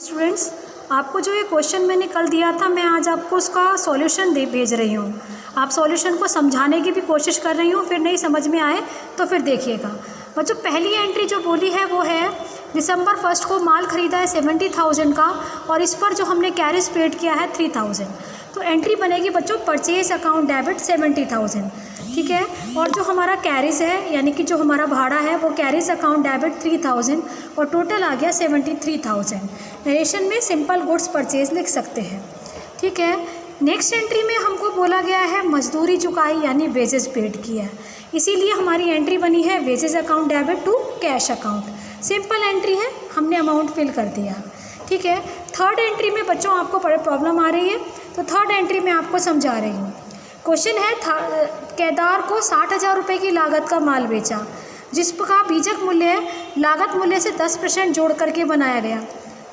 Students, आपको जो ये क्वेश्चन मैंने कल दिया था, मैं आज आपको उसका सॉल्यूशन भेज रही हूँ। आप सॉल्यूशन को समझाने की भी कोशिश कर रही हूँ, फिर नहीं समझ में आए तो फिर देखिएगा। बच्चों, पहली एंट्री जो बोली है वो है दिसंबर 1 को माल ख़रीदा है 70,000 का और इस पर जो हमने कैरेज पेड किया है 3,000। तो एंट्री बनेगी बच्चों परचेज अकाउंट डेबिट 70,000, ठीक है। और जो हमारा कैरेज है यानी कि जो हमारा भाड़ा है वो कैरेज अकाउंट डेबिट 3,000 और टोटल आ गया 73,000। नरेशन में सिंपल गुड्स परचेज लिख सकते हैं, ठीक है। नेक्स्ट एंट्री में हमको बोला गया है मजदूरी चुकाई यानी वेजेस पेड किया है, इसीलिए हमारी एंट्री बनी है wages account debit to cash account. Simple entry है, हमने अमाउंट फिल कर दिया, ठीक है। थर्ड एंट्री में बच्चों आपको प्रॉब्लम आ रही है, तो थर्ड एंट्री में आपको समझा रही हूँ। क्वेश्चन है केदार को 60,000 रुपये की लागत का माल बेचा, जिसका बीजक मूल्य लागत मूल्य से 10% जोड़ करके बनाया गया।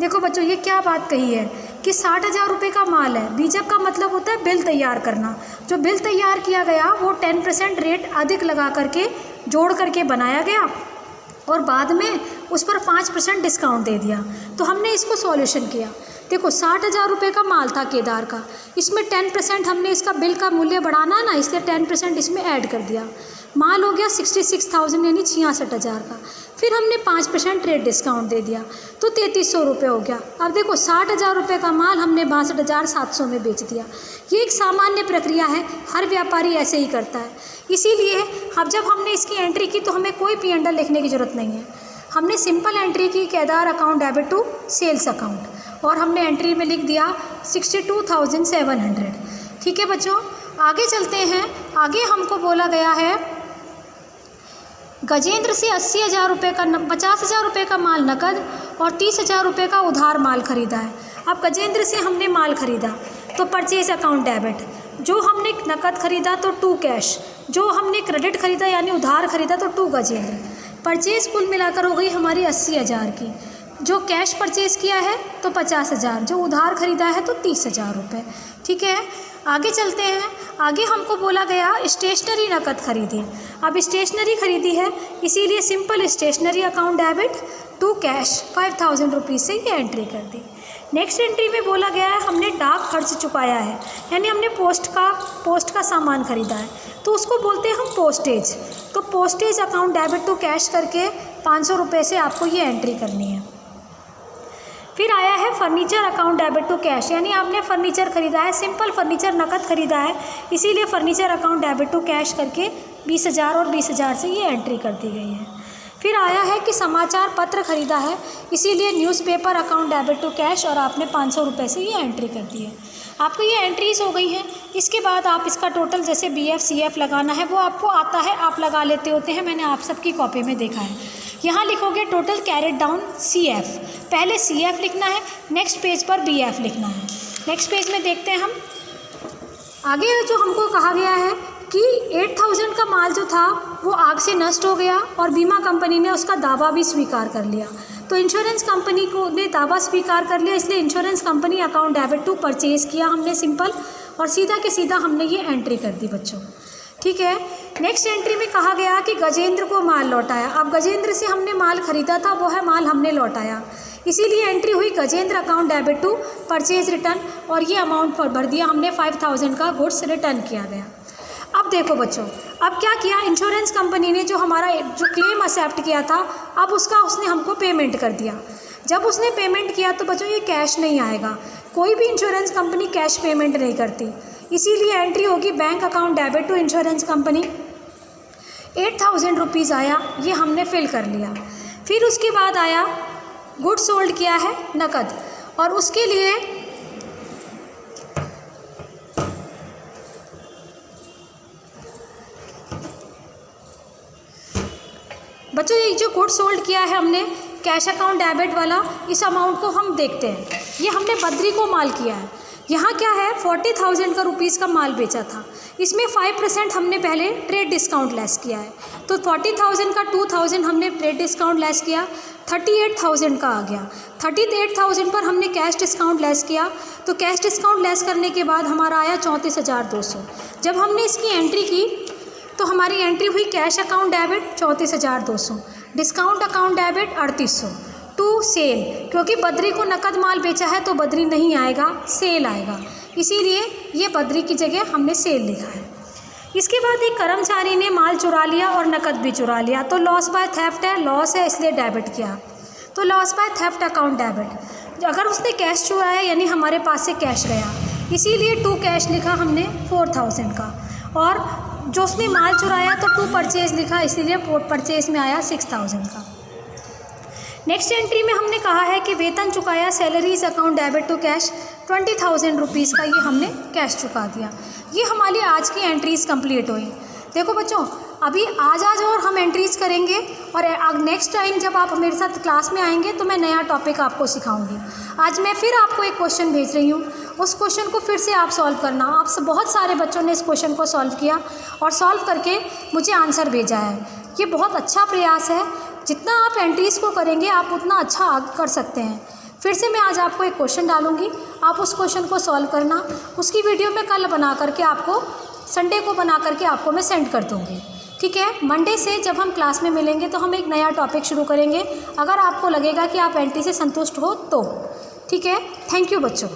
देखो बच्चों, ये क्या बात कही है कि 60,000 रुपये का माल है। बीजक का मतलब होता है बिल तैयार करना। जो बिल तैयार किया गया वो 10% रेट अधिक लगा करके जोड़ करके बनाया गया और बाद में उस पर 5% डिस्काउंट दे दिया। तो हमने इसको सॉल्यूशन किया। देखो, 60,000 रुपये का माल था केदार का, इसमें 10% हमने इसका बिल का मूल्य बढ़ाना ना, इसलिए 10% इसमें ऐड कर दिया। माल हो गया 66,000 यानी 66,000 का। फिर हमने 5% रेट डिस्काउंट दे दिया तो 3300 रुपये हो गया। अब देखो, 60,000 रुपये का माल हमने 62,700 में बेच दिया। ये एक सामान्य प्रक्रिया है, हर व्यापारी ऐसे ही करता है। इसीलिए अब जब हमने इसकी एंट्री की तो हमें कोई P&L लिखने की ज़रूरत नहीं है। हमने सिंपल एंट्री की Kedar account debit to sales account और हमने एंट्री में लिख दिया 62,700, ठीक है बच्चों। आगे चलते हैं। आगे हमको बोला गया है गजेंद्र से 80,000 रुपये का 50,000 रुपये का माल नकद और 30,000 रुपये का उधार माल खरीदा है। अब गजेंद्र से हमने माल खरीदा तो परचेज अकाउंट डेबिट, जो हमने नकद खरीदा तो टू कैश, जो हमने क्रेडिट खरीदा यानी उधार खरीदा तो टू गजेंद्र। परचेज कुल मिलाकर हो गई हमारी 80,000 की। जो कैश परचेज़ किया है तो 50,000, जो उधार खरीदा है तो 30,000 रुपये, ठीक है। आगे चलते हैं। आगे हमको बोला गया स्टेशनरी नकद खरीदी। अब स्टेशनरी खरीदी है इसीलिए simple stationery account debit to cash 5,000 rupees से ये एंट्री कर दी। नेक्स्ट एंट्री में बोला गया है हमने डाक खर्च चुकाया है, यानी हमने पोस्ट का सामान खरीदा है तो उसको बोलते हैं हम पोस्टेज। तो postage account debit to cash करके 500 रुपये से आपको ये एंट्री करनी है। फिर आया है furniture account debit to cash, यानी आपने फर्नीचर खरीदा है, सिंपल फर्नीचर नकद खरीदा है इसीलिए furniture account debit to cash करके 20,000 और 20,000 से ये एंट्री कर दी गई है। फिर आया है कि समाचार पत्र खरीदा है इसीलिए newspaper account debit to cash और आपने 500 रुपये से ये एंट्री कर दी है। आपको ये एंट्रीज हो गई हैं। इसके बाद आप इसका टोटल जैसे BF CF लगाना है वो आपको आता है, आप लगा लेते होते हैं, मैंने आप सबकी कॉपी में देखा है। यहाँ लिखोगे टोटल कैरेट डाउन CF, पहले CF लिखना है, नेक्स्ट पेज पर BF लिखना है। नेक्स्ट पेज में देखते हैं हम आगे। जो हमको कहा गया है कि 8,000 का माल जो था वो आग से नष्ट हो गया और बीमा कंपनी ने उसका दावा भी स्वीकार कर लिया। तो इंश्योरेंस कंपनी को ने दावा स्वीकार कर लिया, इसलिए insurance company account debit to purchase किया हमने सिंपल, और सीधा के सीधा हमने ये एंट्री कर दी बच्चों, ठीक है। नेक्स्ट एंट्री में कहा गया कि गजेंद्र को माल लौटाया। अब गजेंद्र से हमने माल खरीदा था, वो है माल हमने लौटाया, इसीलिए एंट्री हुई Gajendra account debit to purchase return और ये अमाउंट पर भर दिया हमने 5,000 का गुड्स रिटर्न किया गया। अब देखो बच्चों, अब क्या किया इंश्योरेंस कंपनी ने, जो हमारा जो क्लेम एक्सेप्ट किया था अब उसने हमको पेमेंट कर दिया। जब उसने पेमेंट किया तो बच्चों ये कैश नहीं आएगा, कोई भी इंश्योरेंस कंपनी कैश पेमेंट नहीं करती, इसीलिए एंट्री होगी bank account debit to insurance company. 8,000 rupees आया, ये हमने फिल कर लिया। फिर उसके बाद आया गुड्स सोल्ड किया है नकद, और उसके लिए बच्चों ये जो गुड्स सोल्ड किया है हमने कैश अकाउंट डेबिट वाला, इस अमाउंट को हम देखते हैं। ये हमने बद्री को माल किया है। यहाँ क्या है 40,000 का रुपीज़ का माल बेचा था, इसमें 5% हमने पहले ट्रेड डिस्काउंट लेस किया है। तो 40,000 का 2,000 हमने ट्रेड डिस्काउंट लेस किया, 38,000 का आ गया। 38,000 पर हमने कैश डिस्काउंट लेस किया, तो कैश डिस्काउंट लेस करने के बाद हमारा आया 34,200। जब हमने इसकी एंट्री की तो हमारी एंट्री हुई cash account debit 34,200, discount account debit 3,800, to sale, क्योंकि बद्री को नकद माल बेचा है तो बद्री नहीं आएगा, सेल आएगा, इसीलिए ये बद्री की जगह हमने सेल लिखा है। इसके बाद एक कर्मचारी ने माल चुरा लिया और नकद भी चुरा लिया, तो लॉस बाय थेफ्ट है, लॉस है इसलिए डेबिट किया, तो loss by theft account debit. अगर उसने कैश चुराया यानी हमारे पास से कैश गया, इसीलिए टू कैश लिखा हमने 4000 का, और जो उसने माल चुराया तो टू परचेज लिखा, इसीलिए परचेज में आया 6000 का। नेक्स्ट एंट्री में हमने कहा है कि वेतन चुकाया, salaries account debit to cash 20,000 rupees का, ये हमने कैश चुका दिया। ये हमारी आज की एंट्रीज़ कंप्लीट हुई। देखो बच्चों, अभी आज और हम एंट्रीज़ करेंगे, और नेक्स्ट टाइम जब आप मेरे साथ क्लास में आएंगे तो मैं नया टॉपिक आपको सिखाऊंगी। आज मैं फिर आपको एक क्वेश्चन भेज रही हूँ, उस क्वेश्चन को फिर से आप सॉल्व करना। आप बहुत सारे बच्चों ने इस क्वेश्चन को सॉल्व किया और सॉल्व करके मुझे आंसर भेजा है। ये बहुत अच्छा प्रयास है, जितना आप एंट्रीज़ को करेंगे आप उतना अच्छा कर सकते हैं। फिर से मैं आज आपको एक क्वेश्चन डालूंगी, आप उस क्वेश्चन को सॉल्व करना। उसकी वीडियो मैं कल बना करके आपको, संडे को बना करके आपको मैं सेंड कर दूँगी, ठीक है। मंडे से जब हम क्लास में मिलेंगे तो हम एक नया टॉपिक शुरू करेंगे, अगर आपको लगेगा कि आप एंट्री से संतुष्ट हो तो, ठीक है। थैंक यू बच्चों।